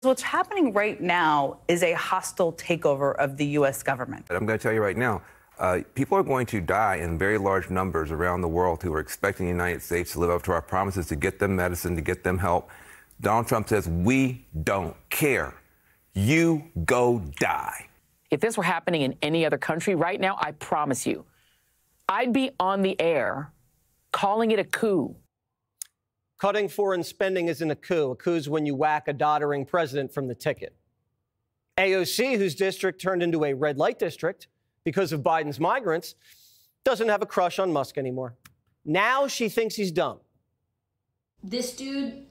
What's happening right now is a hostile takeover of the U.S. government. I'm going to tell you right now, people are going to die in very large numbers around the world who are expecting the United States to live up to our promises to get them medicine, to get them help. Donald Trump says, we don't care. You go die. If this were happening in any other country right now, I promise you, I'd be on the air calling it a coup. Cutting foreign spending isn't a coup. A coup is when you whack a doddering president from the ticket. AOC, whose district turned into a red light district because of Biden's migrants, doesn't have a crush on Musk anymore. Now she thinks he's dumb. This dude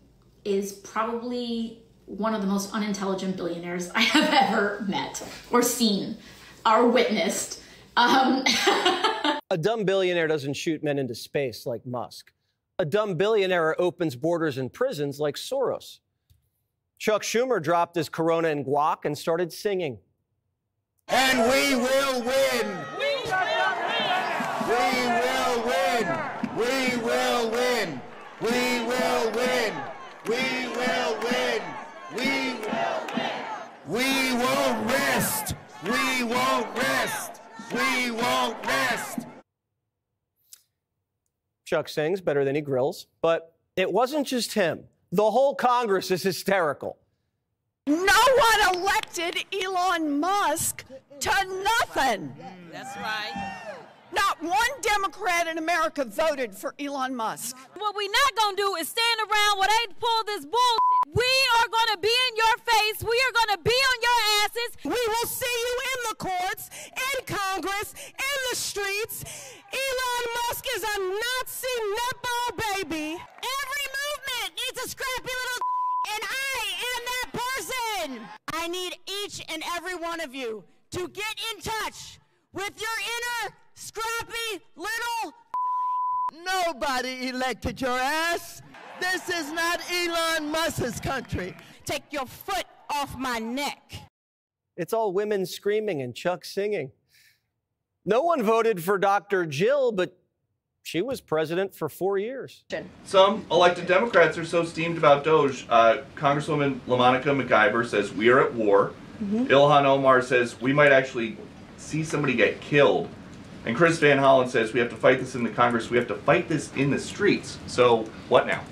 is probably one of the most unintelligent billionaires I have ever met or seen or witnessed. A dumb billionaire doesn't shoot men into space like Musk. A dumb billionaire opens borders and prisons like Soros. Chuck Schumer dropped his Corona and guac and started singing. And we will win! We will win! We will win! We will win! We will win! We will win! We won't rest! We won't rest! We won't rest! Chuck sings better than he grills, but it wasn't just him. The whole Congress is hysterical. No one elected Elon Musk to nothing. That's right. Not one Democrat in America voted for Elon Musk. What we're not going to do is stand around while they pull this bullshit. We are going to be in your face. We are going to be on your asses. We will see you in the courts, in Congress, in the streets. Elon Musk is a Nazi nutball baby. Every movement needs a scrappy little and I am that person. I need each and every one of you to get in touch with your inner scrappy little. Nobody elected your ass. This is not Elon Musk's country. Take your foot off my neck. It's all women screaming and Chuck singing. No one voted for Dr. Jill, but she was president for 4 years. Some elected Democrats are so steamed about Doge. Congresswoman LaMonica McIver says we are at war. Ilhan Omar says we might actually see somebody get killed. And Chris Van Hollen says we have to fight this in the Congress. We have to fight this in the streets. So what now?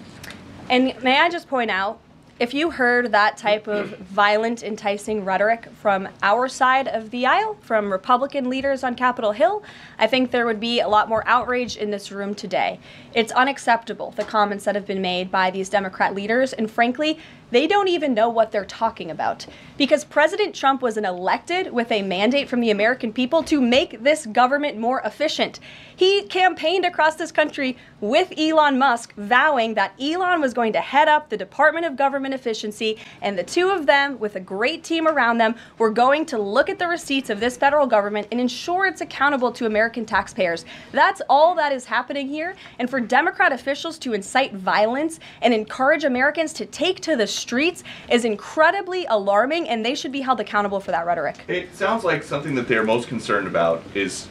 And may I just point out, if you heard that type of violent, enticing rhetoric from our side of the aisle, from Republican leaders on Capitol Hill, I think there would be a lot more outrage in this room today. It's unacceptable, the comments that have been made by these Democrat leaders, and frankly, they don't even know what they're talking about. Because President Trump was elected with a mandate from the American people to make this government more efficient. He campaigned across this country with Elon Musk, vowing that Elon was going to head up the Department of Government Efficiency, and the two of them, with a great team around them, were going to look at the receipts of this federal government and ensure it's accountable to American taxpayers. That's all that is happening here, and for Democrat officials to incite violence and encourage Americans to take to the streets is incredibly alarming, and they should be held accountable for that rhetoric. It sounds like something that they're most concerned about is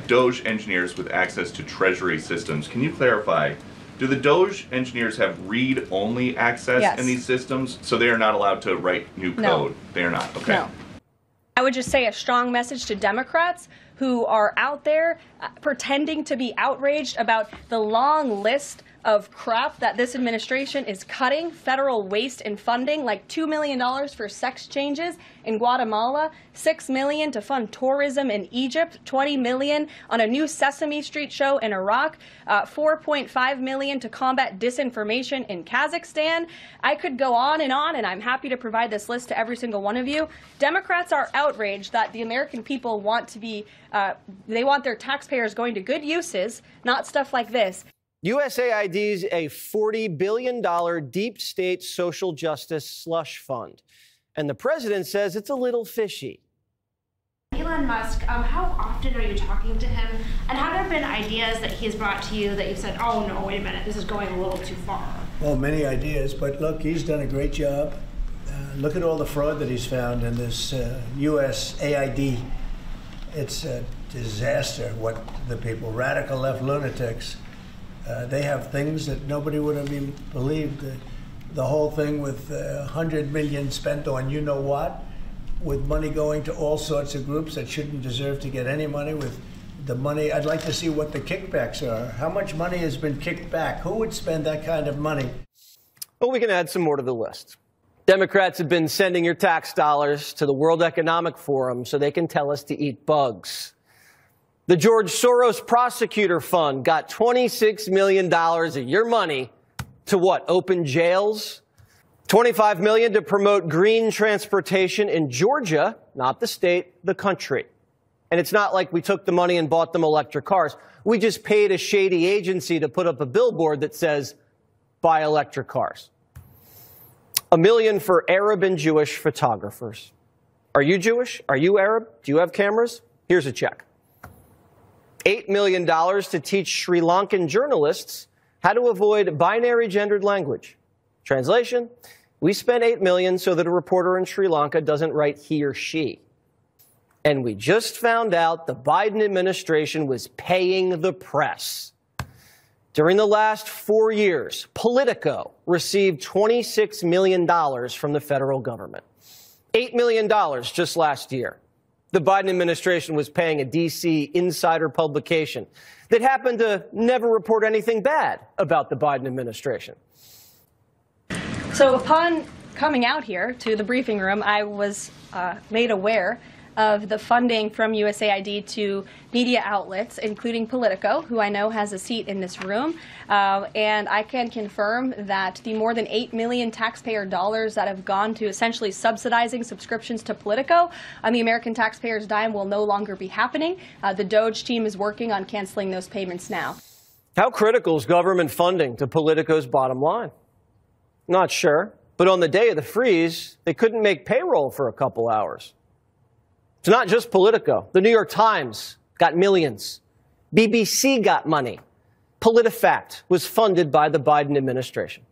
Doge engineers with access to Treasury systems. Can you clarify, do the Doge engineers have read-only access in these systems, so they are not allowed to write new code? No. They are not, okay. No. I would just say a strong message to Democrats who are out there pretending to be outraged about the long list of crap that this administration is cutting, federal waste and funding, like $2 million for sex changes in Guatemala, $6 million to fund tourism in Egypt, $20 million on a new Sesame Street show in Iraq, $4.5 million to combat disinformation in Kazakhstan. I could go on, and I'm happy to provide this list to every single one of you. Democrats are outraged that the American people want to be, they want their taxpayers going to good uses, not stuff like this. USAID's a $40 billion deep state social justice slush fund. And the president says it's a little fishy. Elon Musk, how often are you talking to him? And have there been ideas that he's brought to you that you've said, oh no, wait a minute, this is going a little too far? Well, many ideas, but look, he's done a great job. Look at all the fraud that he's found in this USAID. It's a disaster what the people, radical left lunatics, they have things that nobody would have even believed. the whole thing with $100 million spent on you know what, with money going to all sorts of groups that shouldn't deserve to get any money, with the money. I'd like to see what the kickbacks are. How much money has been kicked back? Who would spend that kind of money? But we can add some more to the list. Democrats have been sending your tax dollars to the World Economic Forum so they can tell us to eat bugs. The George Soros Prosecutor Fund got $26 million of your money to what? Open jails? $25 million to promote green transportation in Georgia, not the state, the country. And it's not like we took the money and bought them electric cars. We just paid a shady agency to put up a billboard that says, buy electric cars. $1 million for Arab and Jewish photographers. Are you Jewish? Are you Arab? Do you have cameras? Here's a check. $8 million to teach Sri Lankan journalists how to avoid binary gendered language. Translation, we spent $8 million so that a reporter in Sri Lanka doesn't write he or she. And we just found out the Biden administration was paying the press. During the last 4 years, Politico received $26 million from the federal government. $8 million just last year. The Biden administration was paying a D.C. insider publication that happened to never report anything bad about the Biden administration. So upon coming out here to the briefing room, I was made aware of the funding from USAID to media outlets, including Politico, who I know has a seat in this room. And I can confirm that the more than $8 million taxpayer dollars that have gone to essentially subsidizing subscriptions to Politico on the American taxpayers' dime will no longer be happening. The DOJ team is working on canceling those payments now. How critical is government funding to Politico's bottom line? Not sure. But on the day of the freeze, they couldn't make payroll for a couple hours. It's not just Politico. The New York Times got millions. BBC got money. PolitiFact was funded by the Biden administration.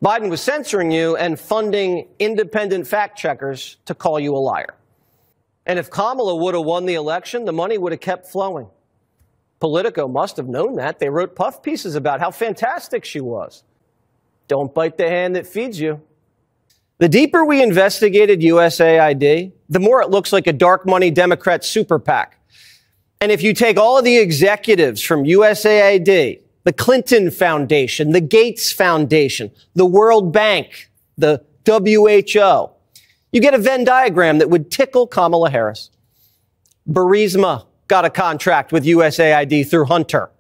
Biden was censoring you and funding independent fact checkers to call you a liar. And if Kamala would have won the election, the money would have kept flowing. Politico must have known that. They wrote puff pieces about how fantastic she was. Don't bite the hand that feeds you. The deeper we investigated USAID, the more it looks like a dark money Democrat super PAC. And if you take all of the executives from USAID, the Clinton Foundation, the Gates Foundation, the World Bank, the WHO, you get a Venn diagram that would tickle Kamala Harris. Burisma got a contract with USAID through Hunter.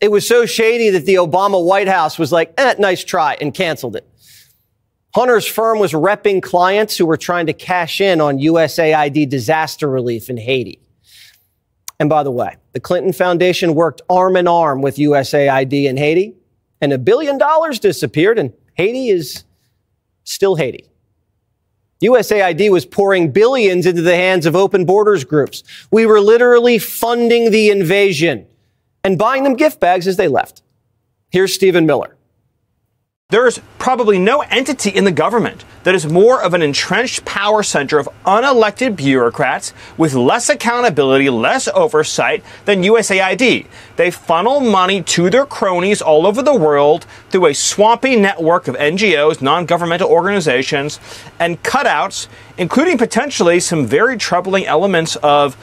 It was so shady that the Obama White House was like, nice try, and canceled it. Hunter's firm was repping clients who were trying to cash in on USAID disaster relief in Haiti. And by the way, the Clinton Foundation worked arm in arm with USAID in Haiti, and $1 billion disappeared, and Haiti is still Haiti. USAID was pouring billions into the hands of open borders groups. We were literally funding the invasion and buying them gift bags as they left. Here's Stephen Miller. There's probably no entity in the government that is more of an entrenched power center of unelected bureaucrats with less accountability, less oversight than USAID. They funnel money to their cronies all over the world through a swampy network of NGOs, non-governmental organizations, and cutouts, including potentially some very troubling elements of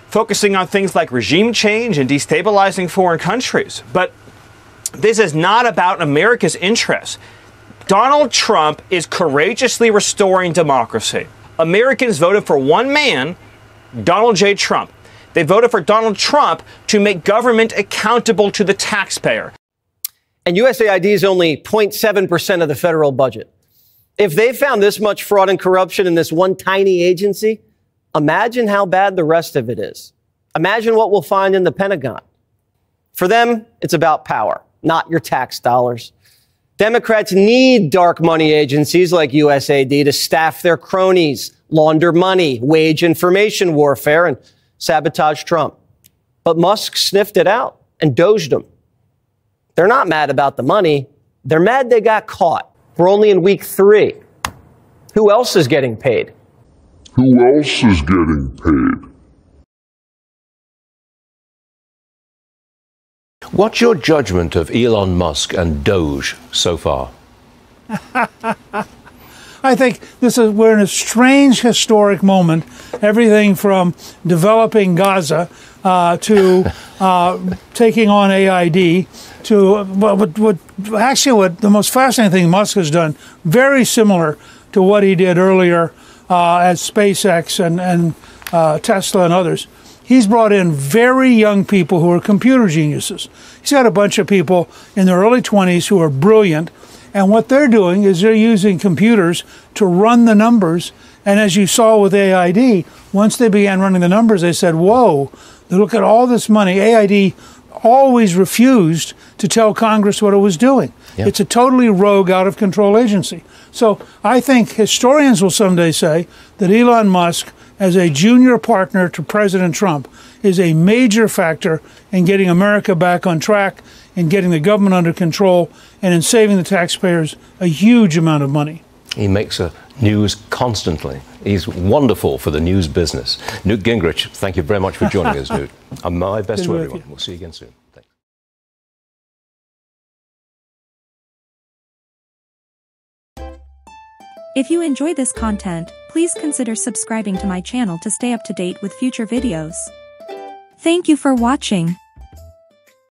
focusing on things like regime change and destabilizing foreign countries. But this is not about America's interests. Donald Trump is courageously restoring democracy. Americans voted for one man, Donald J. Trump. They voted for Donald Trump to make government accountable to the taxpayer. And USAID is only 0.7% of the federal budget. If they found this much fraud and corruption in this one tiny agency, imagine how bad the rest of it is. Imagine what we'll find in the Pentagon. For them, it's about power, not your tax dollars. Democrats need dark money agencies like USAID to staff their cronies, launder money, wage information warfare, and sabotage Trump. But Musk sniffed it out and doged them. They're not mad about the money. They're mad they got caught. We're only in week 3. Who else is getting paid? Who else is getting paid? What's your judgment of Elon Musk and Doge so far? I think we're in a strange historic moment. Everything from developing Gaza to taking on AID to what the most fascinating thing Musk has done, very similar to what he did earlier at SpaceX and Tesla and others. He's brought in very young people who are computer geniuses. He's got a bunch of people in their early 20s who are brilliant. And what they're doing is they're using computers to run the numbers. And as you saw with AID, once they began running the numbers, they said, whoa, look at all this money. AID always refused to tell Congress what it was doing. Yeah. It's a totally rogue, out-of-control agency. So I think historians will someday say that Elon Musk, as a junior partner to President Trump, is a major factor in getting America back on track, in getting the government under control, and in saving the taxpayers a huge amount of money. He makes news constantly. He's wonderful for the news business. Newt Gingrich, thank you very much for joining us, Newt. My best to everyone. We'll see you again soon. Thanks. If you enjoy this content, please consider subscribing to my channel to stay up to date with future videos. Thank you for watching.